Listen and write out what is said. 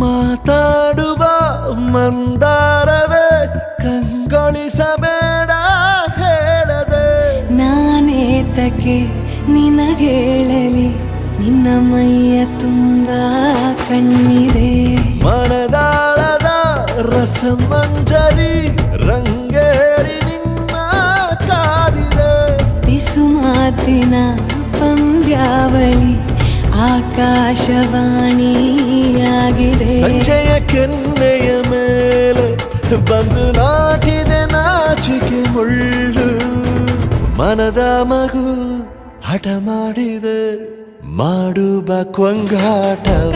ಮಾತಾಡುವ ಮಂದಾರವೇ ಕಂಗೊಳಿಸಬೇಡ ಹೇಳದೆ ನಾನೇತಕ್ಕೆ ನಿನಗೇಳಲಿ ನಿನ್ನ ಮೈಯ ತುಂಬ ಕಣ್ಣಿದೆ ಮನದಾಳದ ರಸಮಂಜರಿ ರಂಗೇರಿ ನಿನ್ನ ಕಾದಿದೆ ಪಿಸು ಮಾತಿನ ಪಂದ್ಯಾವಳಿ ಆಕಾಶವಾಣಿಯಾಗಿದೆ ಸಂಜೆಯ ಕೆನ್ನೆಯ ಮೇಲೆ ಬಂದು ನಾಟಿದೆ ನಾಚಿಕೆ ಮುಳ್ಳು ಮನದ ಮಗು ಹಠ ಮಾಡಿದೆ ಮಾಡುವ ಕೊಂಗಾಟವ